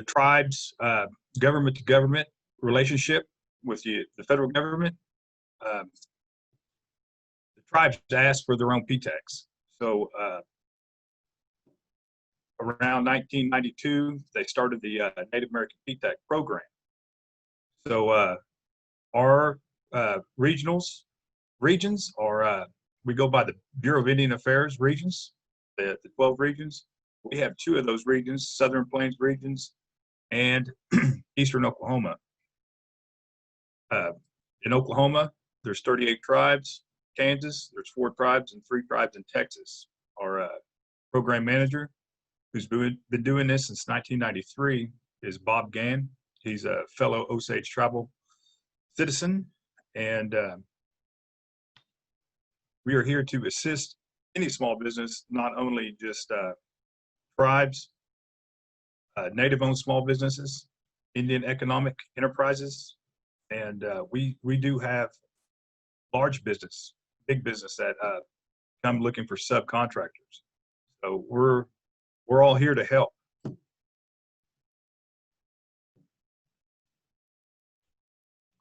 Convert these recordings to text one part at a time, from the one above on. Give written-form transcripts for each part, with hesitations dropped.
tribes' government-to-government relationship with the federal government. The tribes asked for their own PTACs. So around 1992, they started the Native American PTAC program. So our regions are, we go by the Bureau of Indian Affairs regions, the 12 regions. We have 2 of those regions, Southern Plains regions and Eastern Oklahoma. In Oklahoma, there's 38 tribes. Kansas, there's 4 tribes and 3 tribes in Texas. Our program manager, who's been doing this since 1993, is Bob Gann. He's a fellow Osage tribal citizen, and we are here to assist any small business, not only just tribes, Native-owned small businesses, Indian economic enterprises, and we do have large business, big business that come looking for subcontractors. So we're all here to help.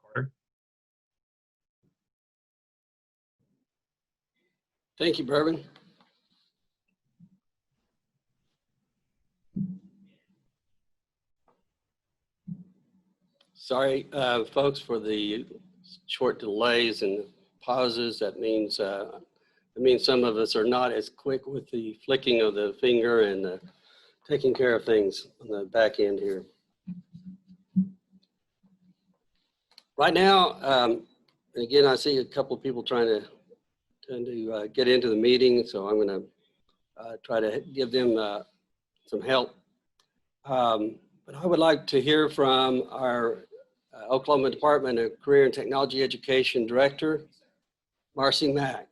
Carter? Thank you, Bourbon. Sorry, folks, for the short delays and pauses. That means some of us are not as quick with the flicking of the finger and taking care of things on the back end here. Right now, and again, I see a couple of people trying to get into the meeting, so I'm going to try to give them some help. But I would like to hear from our Oklahoma Department of Career and Technology Education Director, Marcy Mack.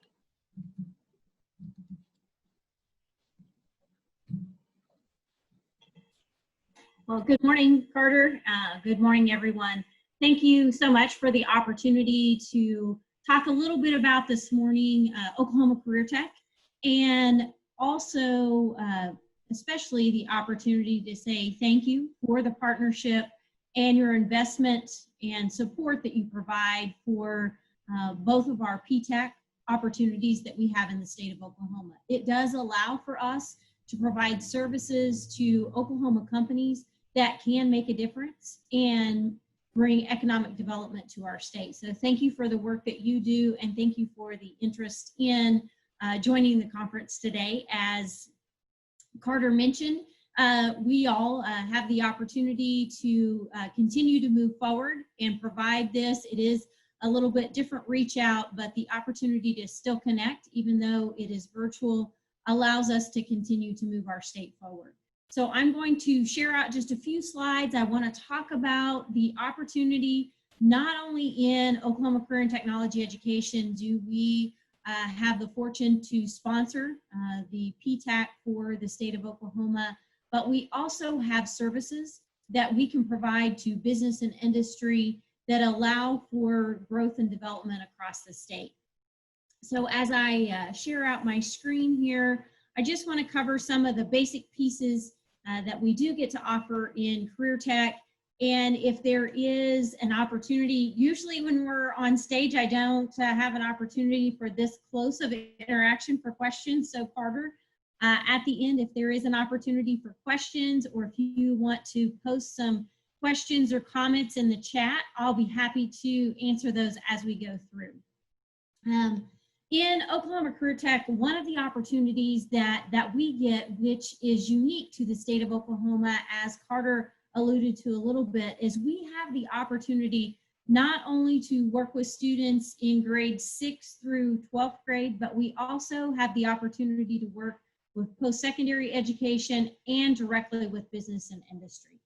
Well, good morning, Carter. Good morning, everyone. Thank you so much for the opportunity to talk a little bit about this morning Oklahoma Career Tech, and also especially the opportunity to say thank you for the partnership and your investment and support that you provide for both of our PTAC opportunities that we have in the state of Oklahoma. It does allow for us to provide services to Oklahoma companies that can make a difference and bring economic development to our state. So thank you for the work that you do, and thank you for the interest in joining the conference today. As Carter mentioned, we all have the opportunity to continue to move forward and provide this. It is a little bit different reach out, but the opportunity to still connect, even though it is virtual, allows us to continue to move our state forward. So I'm going to share out just a few slides. I want to talk about the opportunity, not only in Oklahoma Career and Technology Education do we have the fortune to sponsor the PTAC for the state of Oklahoma, but we also have services that we can provide to business and industry that allow for growth and development across the state. So as I share out my screen here, I just want to cover some of the basic pieces that we do get to offer in Career Tech. And if there is an opportunity, usually when we're on stage, I don't have an opportunity for this close of interaction for questions. So Carter, at the end, if there is an opportunity for questions, or if you want to post some questions or comments in the chat, I'll be happy to answer those as we go through. In Oklahoma Career Tech, one of the opportunities that we get, which is unique to the state of Oklahoma, as Carter alluded to a little bit, is we have the opportunity not only to work with students in grades 6 through 12th grade, but we also have the opportunity to work with post-secondary education and directly with business and industry.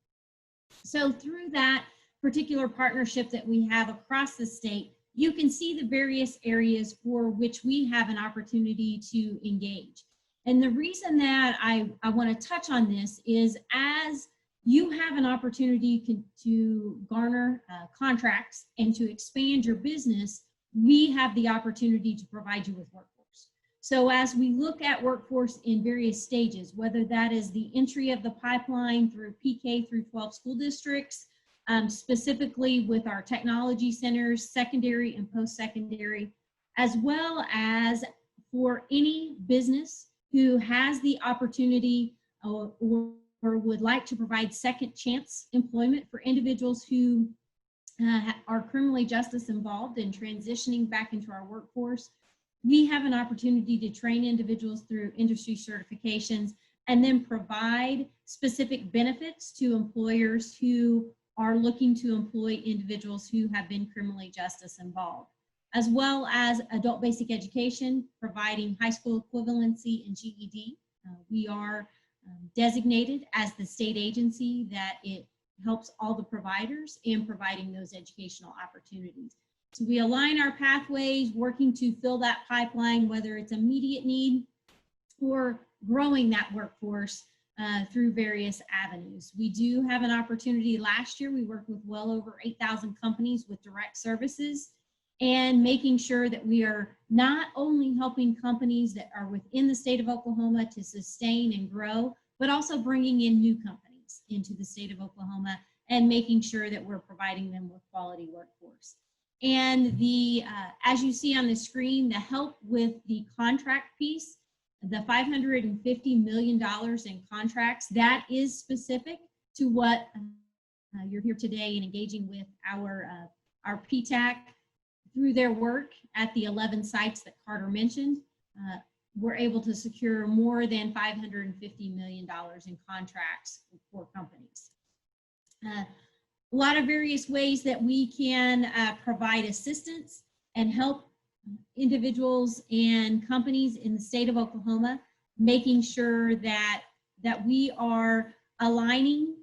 So through that particular partnership that we have across the state, you can see the various areas for which we have an opportunity to engage. And the reason that I want to touch on this is, as you have an opportunity to garner contracts and to expand your business, we have the opportunity to provide you with workforce. So as we look at workforce in various stages, whether that is the entry of the pipeline through PK through 12 school districts, specifically with our technology centers, secondary and post-secondary, as well as for any business who has the opportunity or would like to provide second chance employment for individuals who are criminally justice involved and transitioning back into our workforce. We have an opportunity to train individuals through industry certifications and then provide specific benefits to employers who are looking to employ individuals who have been criminally justice involved, as well as adult basic education, providing high school equivalency and GED. We are designated as the state agency that it helps all the providers in providing those educational opportunities. So we align our pathways, working to fill that pipeline, whether it's immediate need or growing that workforce through various avenues. We do have an opportunity. Last year, we worked with well over 8,000 companies with direct services and making sure that we are not only helping companies that are within the state of Oklahoma to sustain and grow, but also bringing in new companies into the state of Oklahoma and making sure that we're providing them with quality workforce. And the, as you see on the screen, the help with the contract piece, the $550 million in contracts, that is specific to what you're here today and engaging with our PTAC through their work at the 11 sites that Carter mentioned. We're able to secure more than $550 million in contracts for companies. A lot of various ways that we can provide assistance and help individuals and companies in the state of Oklahoma, making sure that we are aligning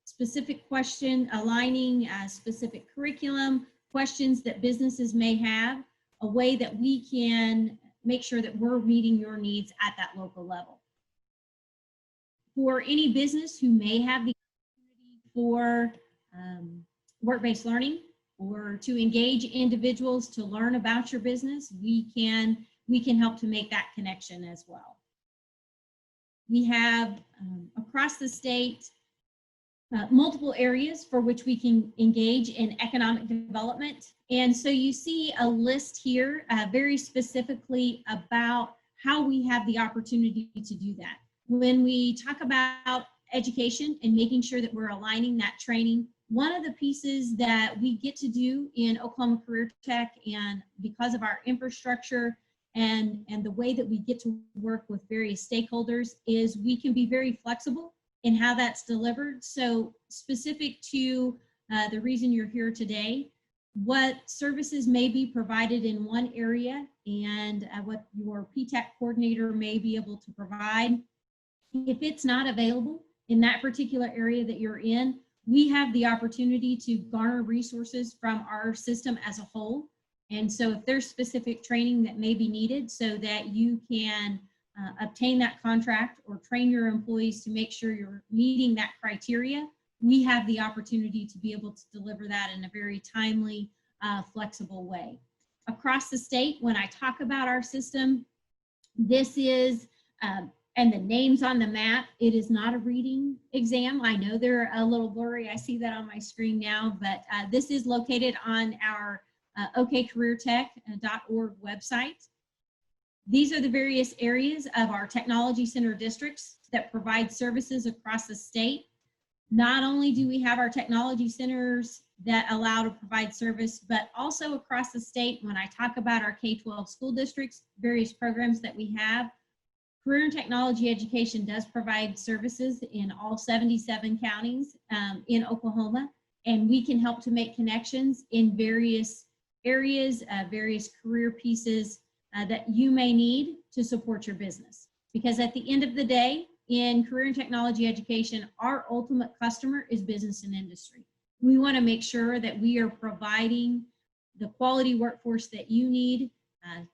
specific specific curriculum, questions that businesses may have, a way that we can make sure that we're meeting your needs at that local level. For any business who may have the opportunity for work-based learning or to engage individuals to learn about your business, we can help to make that connection as well. We have across the state multiple areas for which we can engage in economic development. And so you see a list here very specifically about how we have the opportunity to do that. When we talk about education and making sure that we're aligning that training, one of the pieces that we get to do in Oklahoma Career Tech, and because of our infrastructure and the way that we get to work with various stakeholders, is we can be very flexible in how that's delivered. So specific to the reason you're here today, what services may be provided in one area and what your PTAC coordinator may be able to provide. If it's not available in that particular area that you're in, we have the opportunity to garner resources from our system as a whole. And so if there's specific training that may be needed so that you can obtain that contract or train your employees to make sure you're meeting that criteria, we have the opportunity to be able to deliver that in a very timely, flexible way. Across the state, when I talk about our system, this is, and the names on the map, it is not a reading exam. I know they're a little blurry. I see that on my screen now, but this is located on our okcareertech.org website. These are the various areas of our technology center districts that provide services across the state. Not only do we have our technology centers that allow to provide service, but also across the state, when I talk about our K-12 school districts, various programs that we have, Career and Technology Education does provide services in all 77 counties in Oklahoma, and we can help to make connections in various areas, various career pieces that you may need to support your business. Because at the end of the day, in Career and Technology Education, our ultimate customer is business and industry. We want to make sure that we are providing the quality workforce that you need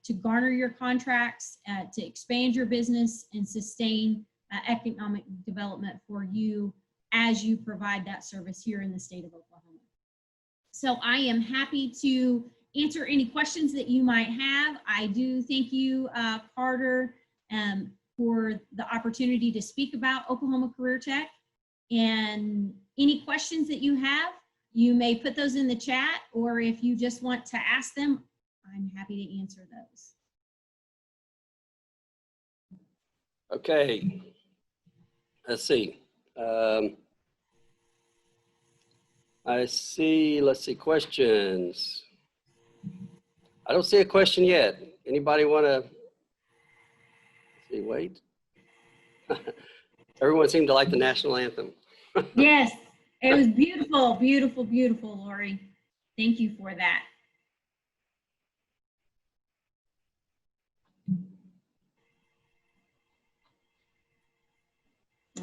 to garner your contracts, to expand your business and sustain economic development for you as you provide that service here in the state of Oklahoma. So I am happy to answer any questions that you might have. I do thank you, Carter, for the opportunity to speak about Oklahoma Career Tech. And any questions that you have, you may put those in the chat, or if you just want to ask them, I'm happy to answer those. Okay, let's see. Let's see, questions. I don't see a question yet. Anybody want to, see, wait. Everyone seemed to like the national anthem. Yes, it was beautiful, beautiful, beautiful, Lori. Thank you for that.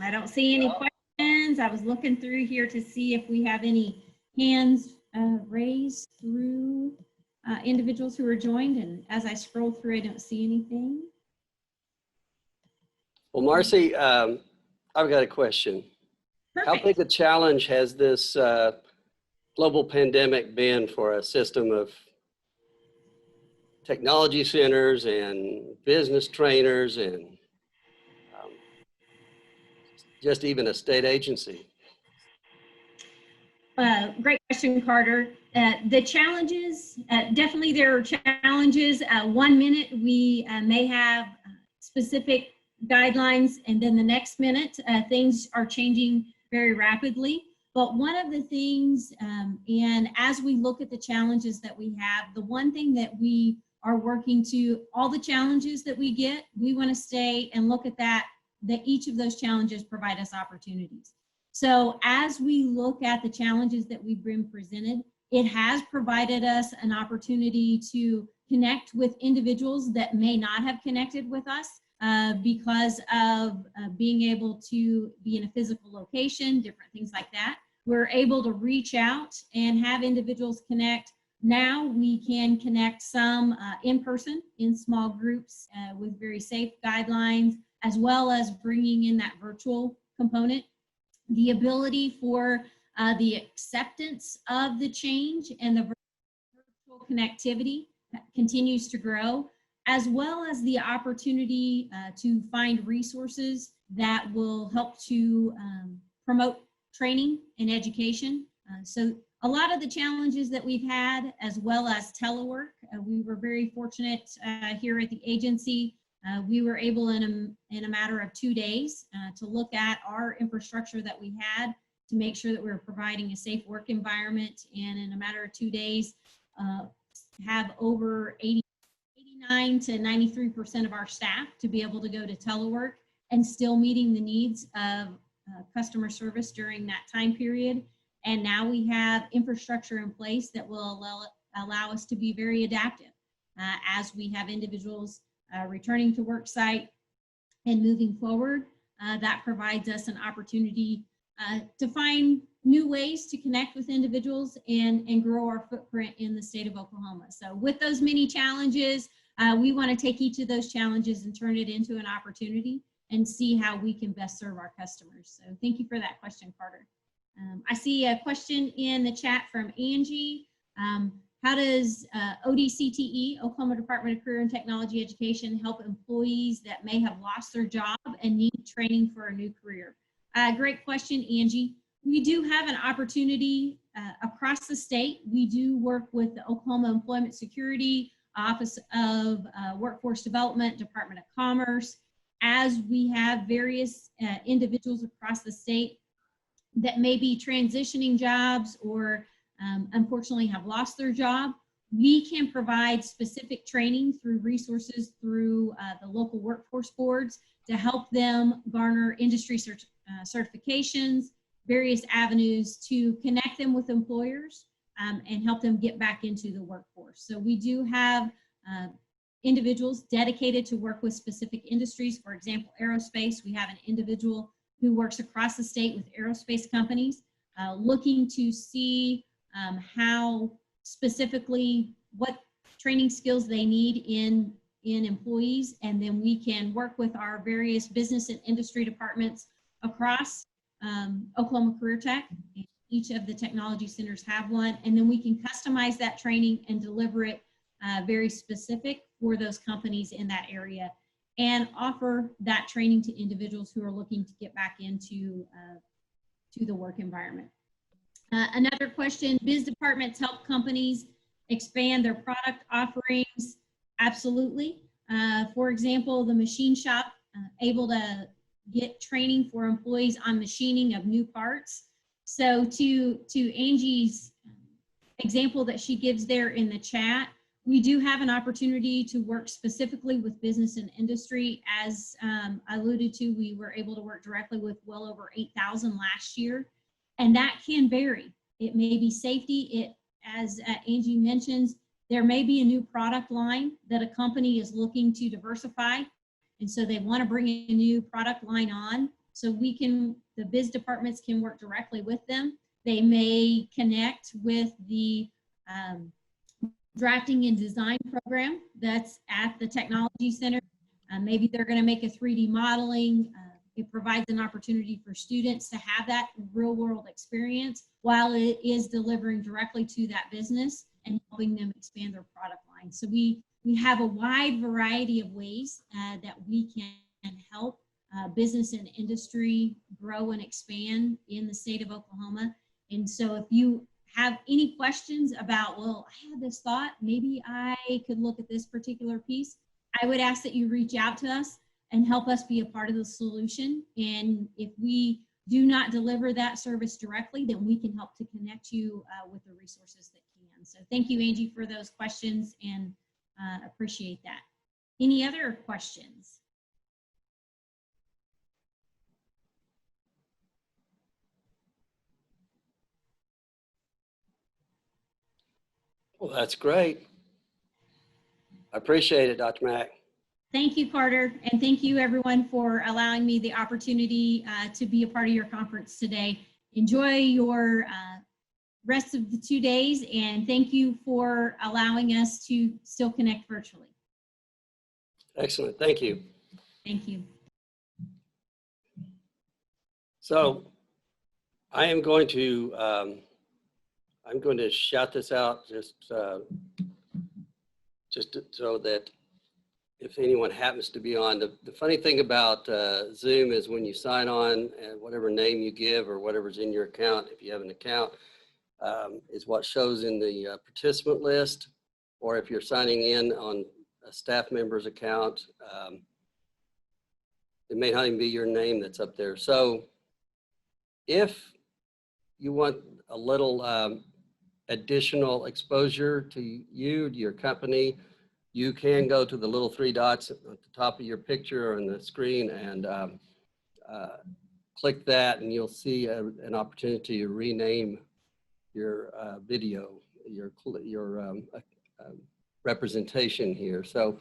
I don't see any questions. I was looking through here to see if we have any hands raised through individuals who are joined. And as I scroll through, I don't see anything. Well, Marcy, I've got a question. Perfect. How big a challenge has this global pandemic been for a system of technology centers and business trainers and just even a state agency? Great question, Carter. The challenges, definitely there are challenges. 1 minute we may have specific guidelines, and then the next minute things are changing very rapidly. But one of the things, and as we look at the challenges that we have, the one thing that we are working to, all the challenges that we get, we want to stay and look at that each of those challenges provide us opportunities. So as we look at the challenges that we've been presented, it has provided us an opportunity to connect with individuals that may not have connected with us because of being able to be in a physical location, different things like that. We're able to reach out and have individuals connect. Now we can connect some in person in small groups with very safe guidelines, as well as bringing in that virtual component. The ability for the acceptance of the change and the virtual connectivity continues to grow, as well as the opportunity to find resources that will help to promote training and education. So a lot of the challenges that we've had, as well as telework, we were very fortunate here at the agency. We were able in a matter of 2 days to look at our infrastructure that we had to make sure that we were providing a safe work environment, and in a matter of 2 days have over 89 to 93% of our staff to be able to go to telework and still meeting the needs of customer service during that time period. And now we have infrastructure in place that will allow us to be very adaptive as we have individuals returning to work site and moving forward. That provides us an opportunity to find new ways to connect with individuals and grow our footprint in the state of Oklahoma. So with those many challenges, we want to take each of those challenges and turn it into an opportunity and see how we can best serve our customers. So thank you for that question, Carter. I see a question in the chat from Angie. How does ODCTE, Oklahoma Department of Career and Technology Education, help employees that may have lost their job and need training for a new career? Great question, Angie. We do have an opportunity across the state. We do work with the Oklahoma Employment Security, Office of Workforce Development, Department of Commerce, as we have various individuals across the state that may be transitioning jobs or unfortunately have lost their job. We can provide specific training through resources through the local workforce boards to help them garner industry certifications, various avenues to connect them with employers and help them get back into the workforce. So we do have individuals dedicated to work with specific industries. For example, aerospace, we have an individual who works across the state with aerospace companies, looking to see how specifically what training skills they need in employees, and then we can work with our various business and industry departments across Oklahoma Career Tech Each of the technology centers have one, and then we can customize that training and deliver it very specific for those companies in that area, and offer that training to individuals who are looking to get back into to the work environment. Another question, biz departments help companies expand their product offerings? Absolutely. For example, the machine shop able to get training for employees on machining of new parts. So to Angie's example that she gives there in the chat, we do have an opportunity to work specifically with business and industry. As I alluded to, we were able to work directly with well over 8,000 last year, and that can vary. It may be safety. It, as Angie mentions, there may be a new product line that a company is looking to diversify, and so they want to bring a new product line on. So we can, the biz departments can work directly with them. They may connect with the drafting and design program that's at the technology center. Maybe they're going to make a 3D modeling. It provides an opportunity for students to have that real world experience while it is delivering directly to that business and helping them expand their product line. So we have a wide variety of ways that we can help business and industry grow and expand in the state of Oklahoma. And so if you have any questions about, well, I had this thought, maybe I could look at this particular piece, I would ask that you reach out to us and help us be a part of the solution. And if we do not deliver that service directly, then we can help to connect you with the resources that can. So thank you, Angie, for those questions, and appreciate that. Any other questions? Well, that's great. I appreciate it, Dr. Mack. Thank you, Carter, and thank you everyone for allowing me the opportunity to be a part of your conference today. Enjoy your rest of the 2 days, and thank you for allowing us to still connect virtually. Excellent, thank you. Thank you. So I am going to shout this out just so that if anyone happens to be on. The funny thing about Zoom is when you sign on, and whatever name you give or whatever's in your account, if you have an account, is what shows in the participant list. Or if you're signing in on a staff member's account, it may not even be your name that's up there. So if you want a little additional exposure to you, to your company, you can go to the little 3 dots at the top of your picture or on the screen and click that, and you'll see an opportunity to rename your video, your representation here. So,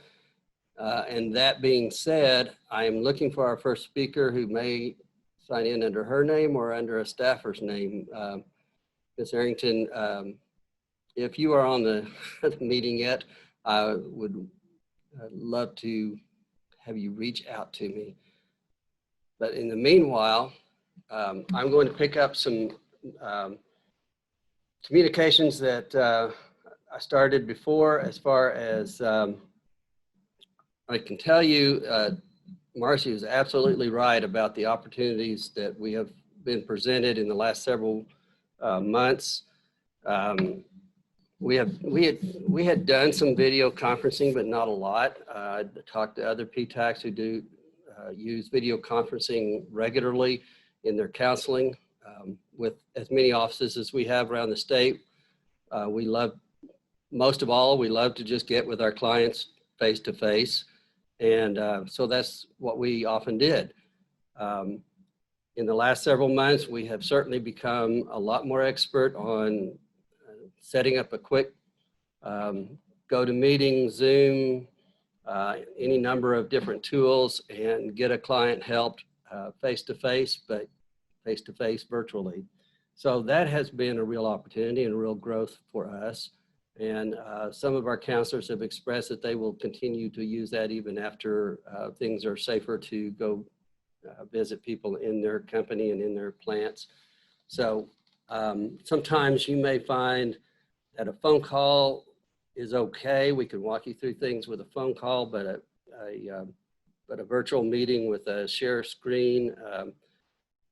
and that being said, I'm looking for our first speaker who may sign in under her name or under a staffer's name. Ms. Arrington, if you are on the meeting yet, I would love to have you reach out to me. But in the meanwhile, I'm going to pick up some communications that I started before. As far as I can tell you, Marcy was absolutely right about the opportunities that we have been presented in the last several months. We had done some video conferencing, but not a lot. I talked to other PTACs who do use video conferencing regularly in their counseling. With as many offices as we have around the state, most of all, we love to just get with our clients face to face. And so that's what we often did. In the last several months, we have certainly become a lot more expert on setting up a quick GoToMeeting, Zoom, any number of different tools, and get a client helped face-to-face, but face-to-face virtually. So that has been a real opportunity and a real growth for us. And some of our counselors have expressed that they will continue to use that even after things are safer to go visit people in their company and in their plants. So Sometimes you may find that a phone call is okay. We can walk you through things with a phone call, but a virtual meeting with a share screen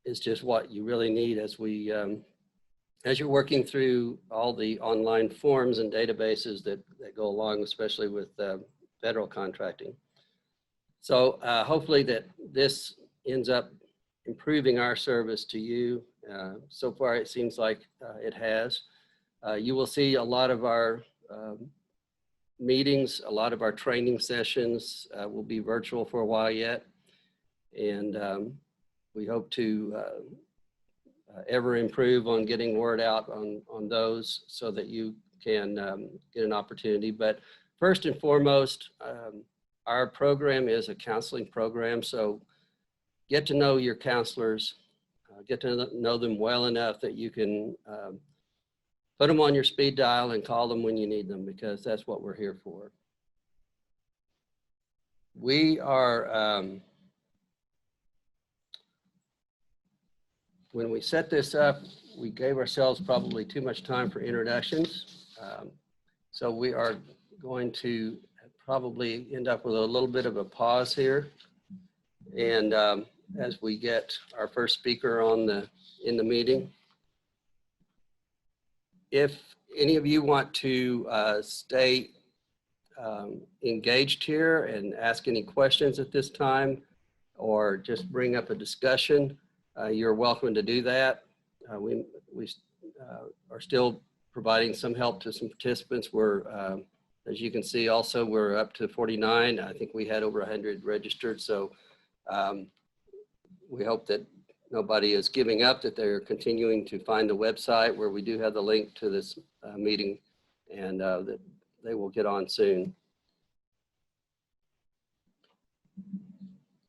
is just what you really need as you're working through all the online forms and databases that go along, especially with federal contracting. So hopefully that this ends up improving our service to you. So far, it seems like it has. You will see a lot of our meetings, a lot of our training sessions will be virtual for a while yet. And we hope to ever improve on getting word out on those so that you can get an opportunity. But first and foremost, our program is a counseling program. So get to know your counselors, get to know them well enough that you can put them on your speed dial and call them when you need them, because that's what we're here for. We are, when we set this up, we gave ourselves probably too much time for introductions. So we are going to probably end up with a little bit of a pause here. And as we get our first speaker in the meeting, if any of you want to stay engaged here and ask any questions at this time, or just bring up a discussion, you're welcome to do that. We are still providing some help to some participants. We're, as you can see, also we're up to 49. I think we had over 100 registered. So we hope that nobody is giving up, that they're continuing to find the website where we do have the link to this meeting, and that they will get on soon.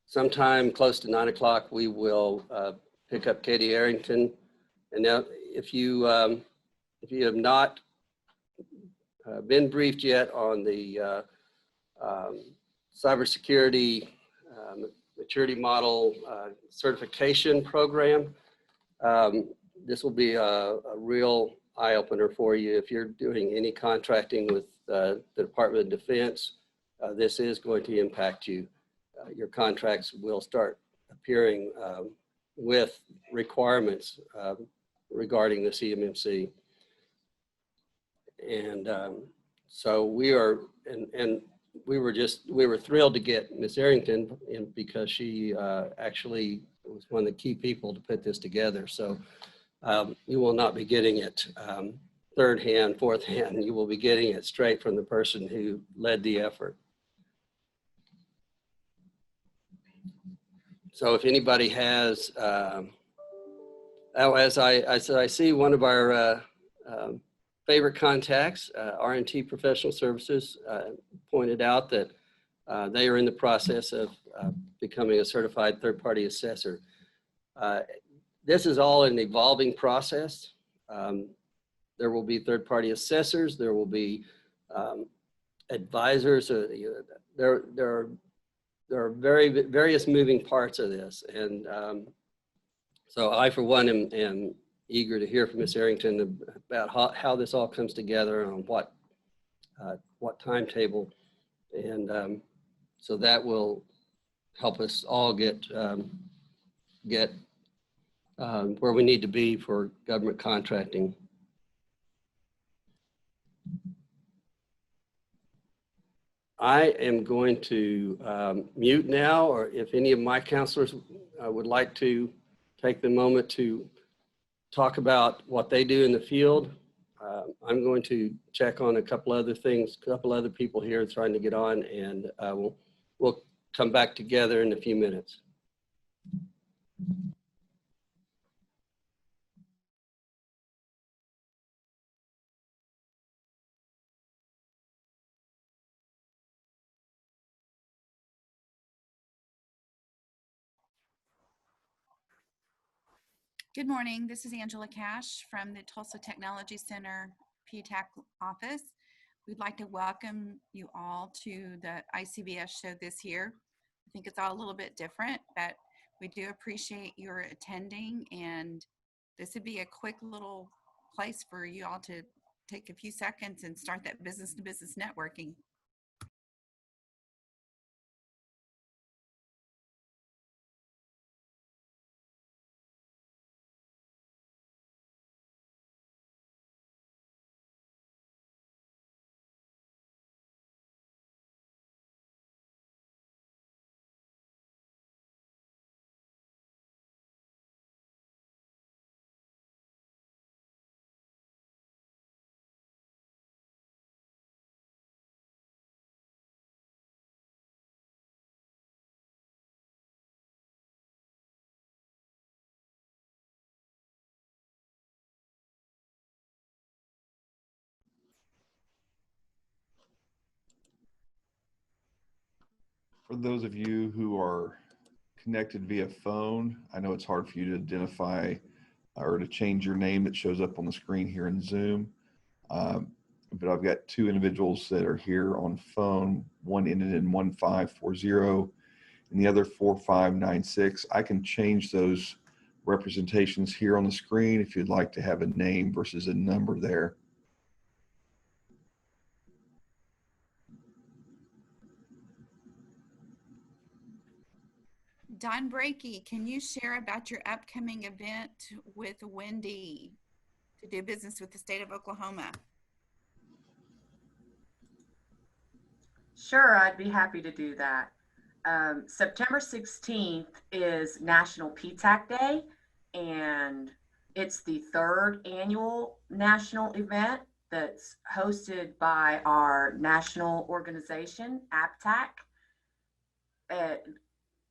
Sometime close to 9 o'clock, we will pick up Katie Arrington. And now, if you have not been briefed yet on the cybersecurity maturity model certification program, this will be a real eye-opener for you. If you're doing any contracting with the Department of Defense, this is going to impact you. Your contracts will start appearing with requirements regarding the CMMC. And so we are, and we were thrilled to get Ms. Arrington in, because she actually was one of the key people to put this together. So you will not be getting it third hand, fourth hand. You will be getting it straight from the person who led the effort. So if anybody has, as I see one of our favorite contacts, R&T Professional Services, pointed out that they are in the process of becoming a certified third-party assessor. This is all an evolving process. There will be third-party assessors. There will be advisors. There are various moving parts of this. And so I, for one, am eager to hear from Ms. Arrington about how this all comes together and on what timetable. And so that will help us all get where we need to be for government contracting. I am going to mute now, or if any of my counselors would like to take the moment to talk about what they do in the field. I'm going to check on a couple other things, a couple other people here trying to get on, and we'll come back together in a few minutes. Good morning. This is Angela Cash from the Tulsa Technology Center PTAC office. We'd like to welcome you all to the ICBS show this year. I think it's all a little bit different, but we do appreciate your attending and this would be a quick little place for you all to take a few seconds and start that business to business networking. For those of you who are connected via phone, I know it's hard for you to identify or to change your name that shows up on the screen here in Zoom. But I've got two individuals that are here on phone, one ended in 1540 and the other 4596. I can change those representations here on the screen if you'd like to have a name versus a number there. Don Brakey, can you share about your upcoming event with Wendy to do business with the state of Oklahoma? Sure, I'd be happy to do that. September 16th is National PTAC Day, and it's the third annual national event that's hosted by our national organization, APTAC.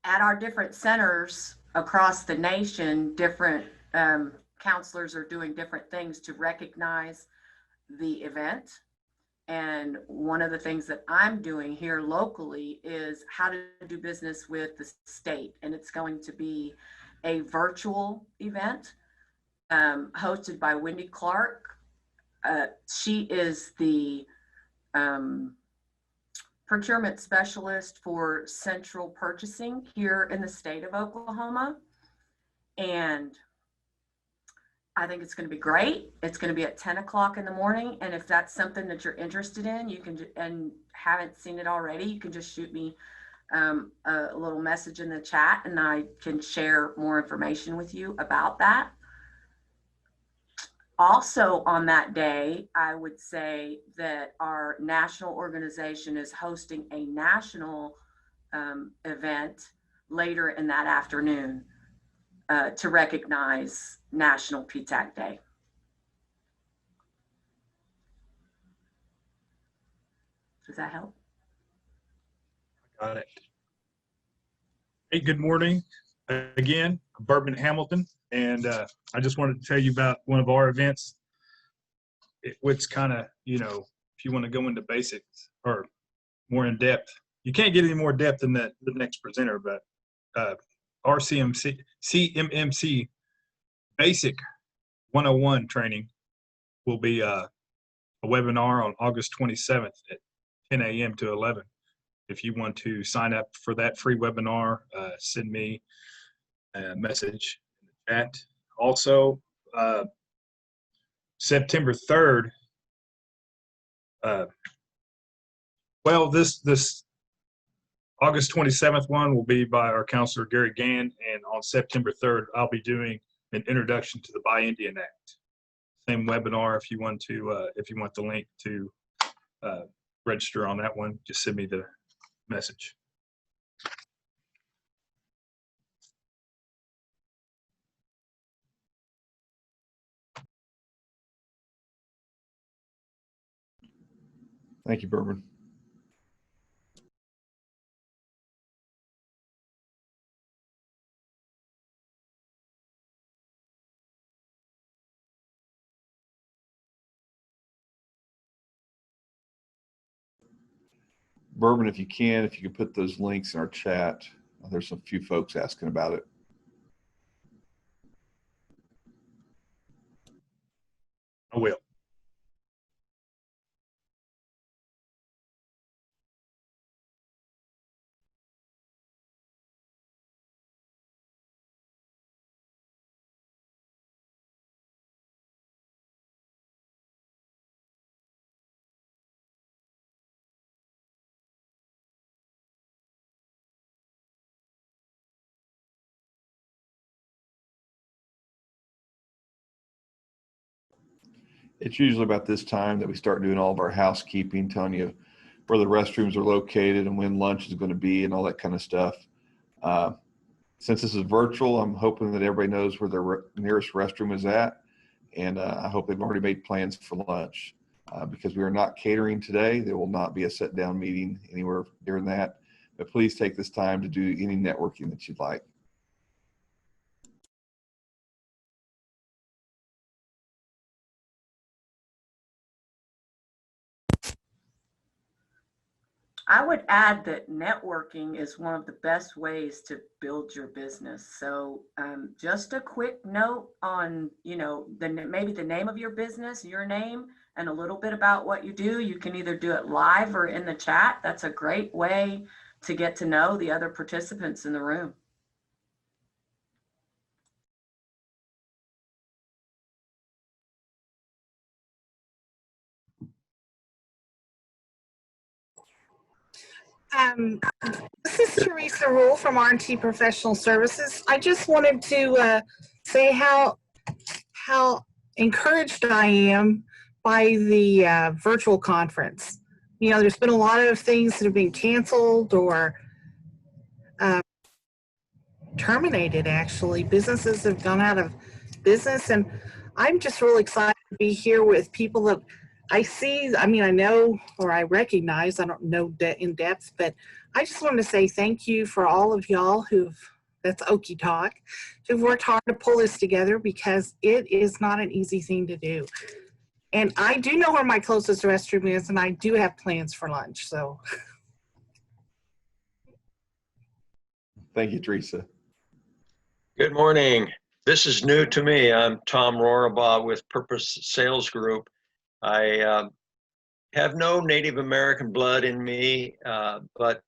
At our different centers across the nation, different counselors are doing different things to recognize the event. And one of the things that I'm doing here locally is how to do business with the state. And it's going to be a virtual event hosted by Wendy Clark. She is the procurement specialist for central purchasing here in the state of Oklahoma. And I think it's going to be great. It's going to be at 10 o'clock in the morning. And if that's something that you're interested in, you can, and haven't seen it already, you can just shoot me a little message in the chat and I can share more information with you about that. Also on that day, I would say that our national organization is hosting a national event later in that afternoon to recognize National PTAC Day. Does that help? Got it. Hey, good morning. Again, Bourbon Hamilton, and I just wanted to tell you about one of our events. It's kind of, you know, if you want to go into basics or more in depth, you can't get any more depth than the next presenter, but our CMMC Basic 101 training will be a webinar on August 27th at 10 a.m. to 11. If you want to sign up for that free webinar, send me a message in the chat. Also, September 3rd, well, this August 27th one will be by our counselor, Gary Gann, and on September 3rd, I'll be doing an introduction to the Buy Indian Act. Same webinar. If you want the link to register on that one, just send me the message. Thank you, Bourbon. Bourbon, if you could put those links in our chat. There's a few folks asking about it. I will. It's usually about this time that we start doing all of our housekeeping, telling you where the restrooms are located and when lunch is going to be and all that kind of stuff. Since this is virtual, I'm hoping that everybody knows where their nearest restroom is at. And I hope they've already made plans for lunch. Because we are not catering today, there will not be a sit-down meeting anywhere during that. But please take this time to do any networking that you'd like. I would add that networking is one of the best ways to build your business. So just a quick note on, maybe the name of your business, your name, and a little bit about what you do. You can either do it live or in the chat. That's a great way to get to know the other participants in the room. This is Teresa Rule from R&T Professional Services. I just wanted to say how encouraged I am by the virtual conference. There's been a lot of things that have been canceled or terminated, actually. Businesses have gone out of business, and I'm just really excited to be here with people that I see. I know, or I recognize, I don't know in depth, but I just wanted to say thank you for all of y'all that's Okie talk, who've worked hard to pull this together, because it is not an easy thing to do. And I do know where my closest restroom is, and I do have plans for lunch, so. Thank you, Teresa. Good morning. This is new to me. I'm Tom Rorabaugh with Purpose Sales Group. I have no Native American blood in me, but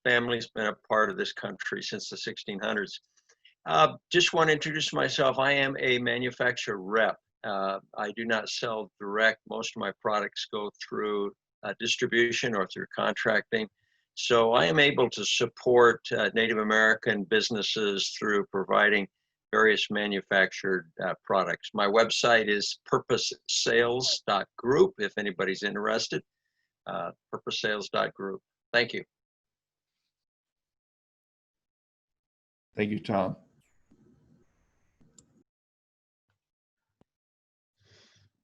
family's been a part of this country since the 1600s. Just want to introduce myself. I am a manufacturer rep. I do not sell direct. Most of my products go through distribution or through contracting. So I am able to support Native American businesses through providing various manufactured products. My website is purposesales.group if anybody's interested, purposesales.group. Thank you. Thank you, Tom.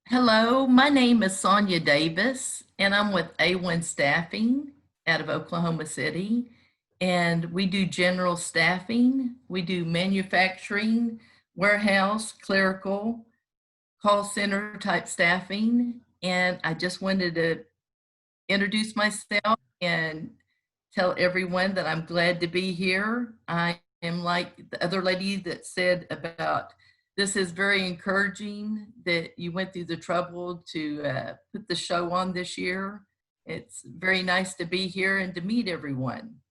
Hello, my name is Sonia Davis, and I'm with A1 Staffing out of Oklahoma City. And we do general staffing, we do manufacturing, warehouse, clerical, call center type staffing. And I just wanted to introduce myself and tell everyone that I'm glad to be here. I am like the other lady that said about this is very encouraging that you went through the trouble to put the show on this year. It's very nice to be here and to meet everyone.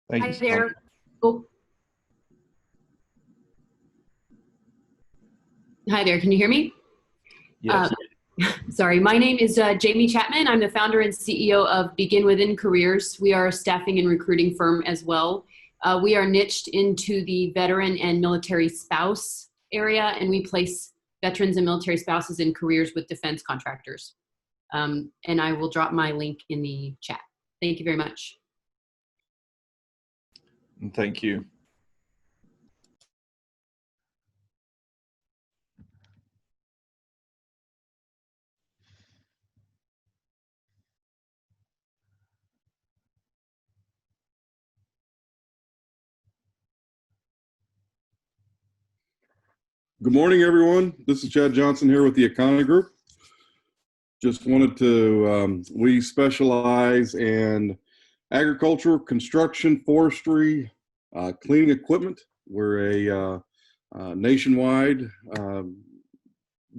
Thank you. Hi there. Oh. Hi there, can you hear me? Yes. Sorry, my name is Jamie Chapman. I'm the founder and CEO of Begin Within Careers. We are a staffing and recruiting firm as well. We are niched into the veteran and military spouse area, and we place veterans and military spouses in careers with defense contractors. And I will drop my link in the chat. Thank you very much. And thank you. Good morning, everyone. This is Chad Johnson here with the Economy Group. Just wanted to, we specialize in agriculture, construction, forestry, cleaning equipment. We're a nationwide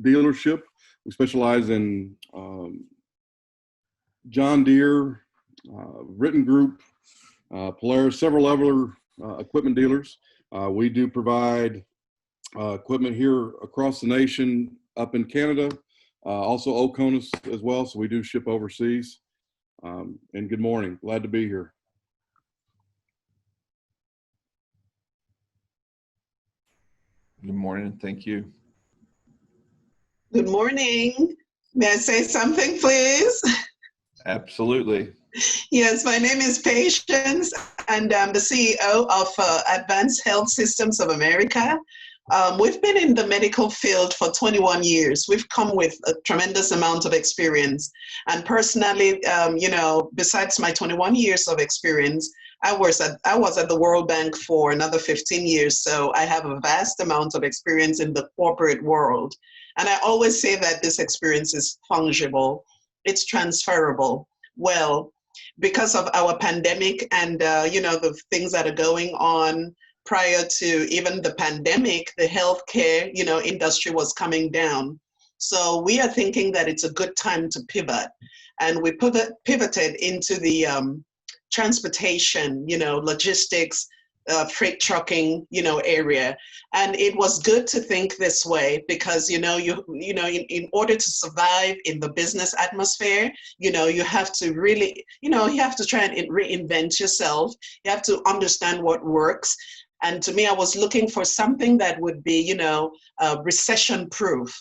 dealership. We specialize in John Deere, Written Group, Polaris, several other equipment dealers. We do provide equipment here across the nation, up in Canada, also Oconus as well. So we do ship overseas. And good morning, glad to be here. Good morning. Thank you. Good morning. May I say something, please? Absolutely. Yes, my name is Patience, and I'm the CEO of Advanced Health Systems of America. We've been in the medical field for 21 years. We've come with a tremendous amount of experience. And personally, besides my 21 years of experience, I was at the World Bank for another 15 years. So I have a vast amount of experience in the corporate world. And I always say that this experience is fungible. It's transferable. Well, because of our pandemic and, the things that are going on prior to even the pandemic, the healthcare, industry was coming down. So we are thinking that it's a good time to pivot. And we pivoted into the transportation, logistics, freight trucking, area. And it was good to think this way because, in order to survive in the business atmosphere, you have to really, you have to try and reinvent yourself. You have to understand what works. And to me, I was looking for something that would be, recession proof.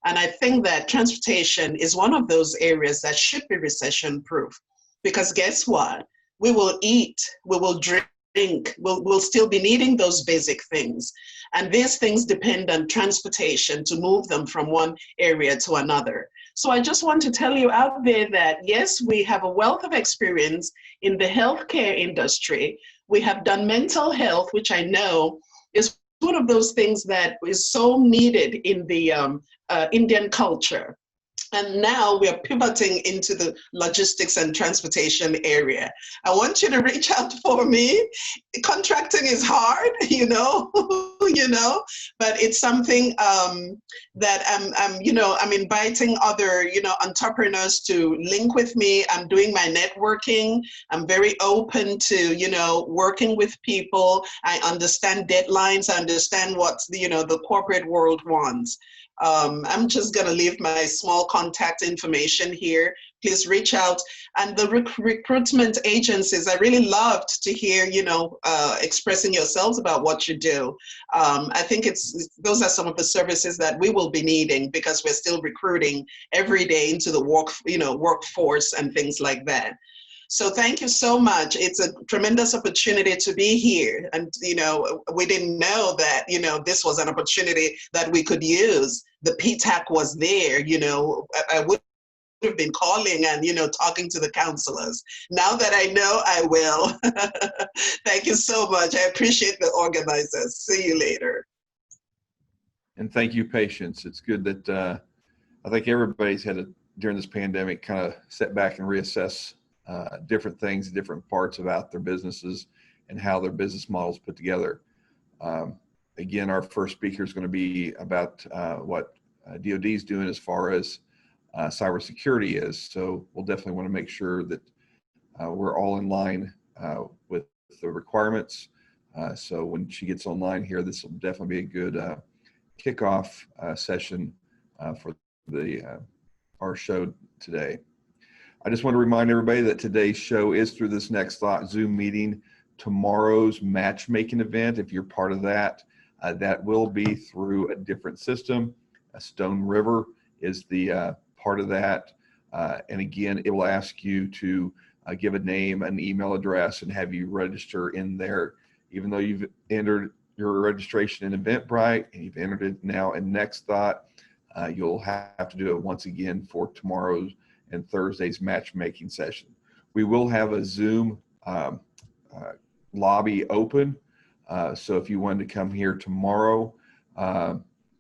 And I think that transportation is one of those areas that should be recession proof because guess what? We will eat, we will drink, we'll still be needing those basic things. And these things depend on transportation to move them from one area to another. So I just want to tell you out there that, yes, we have a wealth of experience in the healthcare industry. We have done mental health, which I know is one of those things that is so needed in the Indian culture. And now we are pivoting into the logistics and transportation area. I want you to reach out for me. Contracting is hard, but it's something that I'm inviting other, entrepreneurs to link with me. I'm doing my networking. I'm very open to, working with people. I understand deadlines. I understand what, the corporate world wants. I'm just going to leave my small contact information here. Please reach out. And the recruitment agencies, I really loved to hear, expressing yourselves about what you do. I think those are some of the services that we will be needing because we're still recruiting every day into the workforce and things like that. So thank you so much. It's a tremendous opportunity to be here. And, we didn't know that, this was an opportunity that we could use. The PTAC was there, I would have been calling and, talking to the counselors. Now that I know, I will. Thank you so much. I appreciate the organizers. See you later. And thank you, Patience. It's good that I think everybody's had during this pandemic kind of sit back and reassess different things, different parts about their businesses and how their business models put together. Again, our first speaker is going to be about what DoD is doing as far as cybersecurity is. So we'll definitely want to make sure that we're all in line with the requirements. So when she gets online here, this will definitely be a good kickoff session for our show today. I just want to remind everybody that today's show is through this Next Thought Zoom meeting. Tomorrow's matchmaking event, if you're part of that, that will be through a different system. Stone River is the part of that. And again, it will ask you to give a name, an email address, and have you register in there. Even though you've entered your registration in Eventbrite and you've entered it now in Next Thought, you'll have to do it once again for tomorrow's and Thursday's matchmaking session. We will have a Zoom lobby open. So if you wanted to come here tomorrow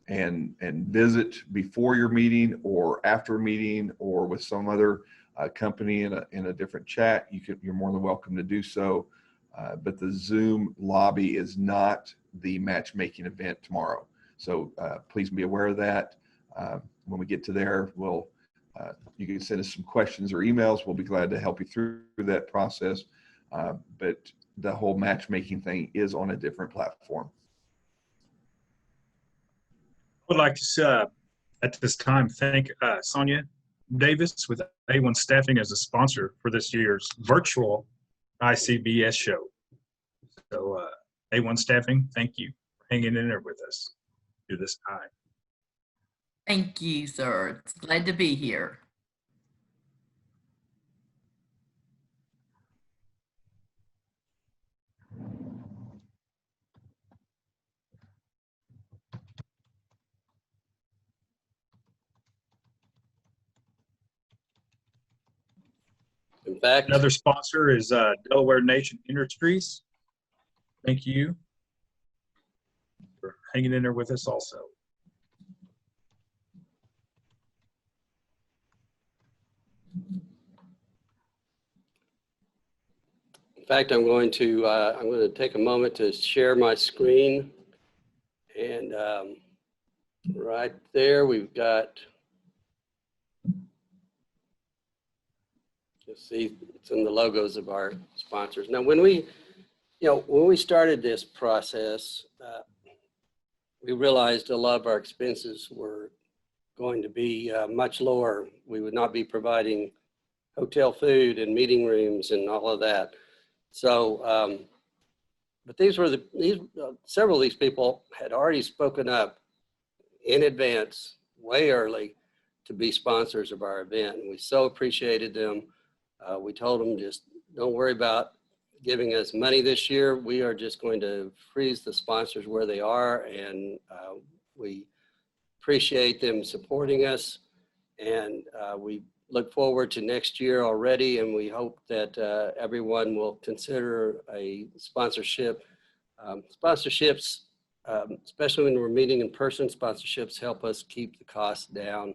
and visit before your meeting or after a meeting or with some other company in a different chat, you're more than welcome to do so. But the Zoom lobby is not the matchmaking event tomorrow. So please be aware of that. When we get to there, you can send us some questions or emails. We'll be glad to help you through that process. But the whole matchmaking thing is on a different platform. I would like to, at this time, thank Sonia Davis with A1 Staffing as a sponsor for this year's virtual ICBS show. So A1 Staffing, thank you for hanging in there with us. here this time. Thank you, sir. It's glad to be here. In fact, Another sponsor is Delaware Nation Industries. Thank you for hanging in there with us also. I'm going to take a moment to share my screen, and right there we've got. You'll see some of the logos of our sponsors. Now, when we started this process, we realized a lot of our expenses were going to be much lower. We would not be providing hotel food and meeting rooms and all of that. So, but several of these people had already spoken up in advance, way early, to be sponsors of our event. And we so appreciated them. We told them, just don't worry about giving us money this year. We are just going to freeze the sponsors where they are. And we appreciate them supporting us. And we look forward to next year already. And we hope that everyone will consider a sponsorship. Sponsorships, especially when we're meeting in person, sponsorships help us keep the costs down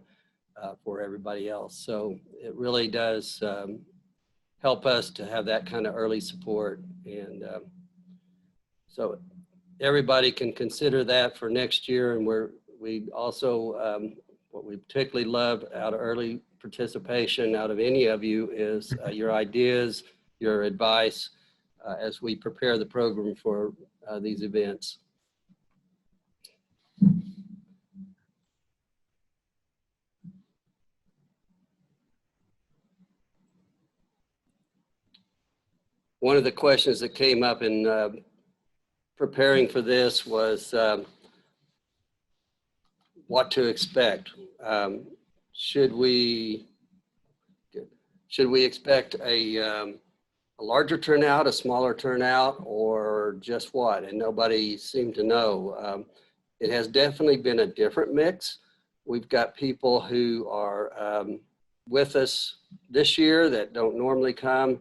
for everybody else. So it really does help us to have that kind of early support. And so everybody can consider that for next year. And we also, what we particularly love out of early participation out of any of you is your ideas, your advice as we prepare the program for these events. One of the questions that came up in preparing for this was what to expect. Should we expect a larger turnout, a smaller turnout, or just what? And nobody seemed to know. It has definitely been a different mix. We've got people who are with us this year that don't normally come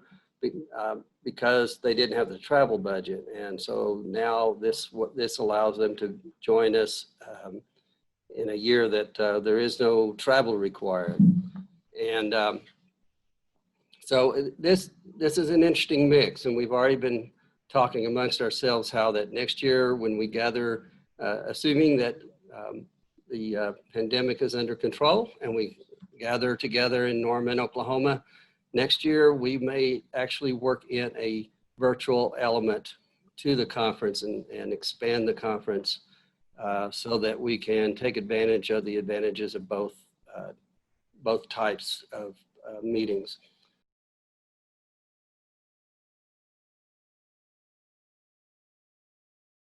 because they didn't have the travel budget. And so now this allows them to join us in a year that there is no travel required. And so this is an interesting mix, and we've already been talking amongst ourselves how that next year when we gather, assuming that the pandemic is under control and we gather together in Norman, Oklahoma, next year we may actually work in a virtual element to the conference and expand the conference so that we can take advantage of the advantages of both types of meetings.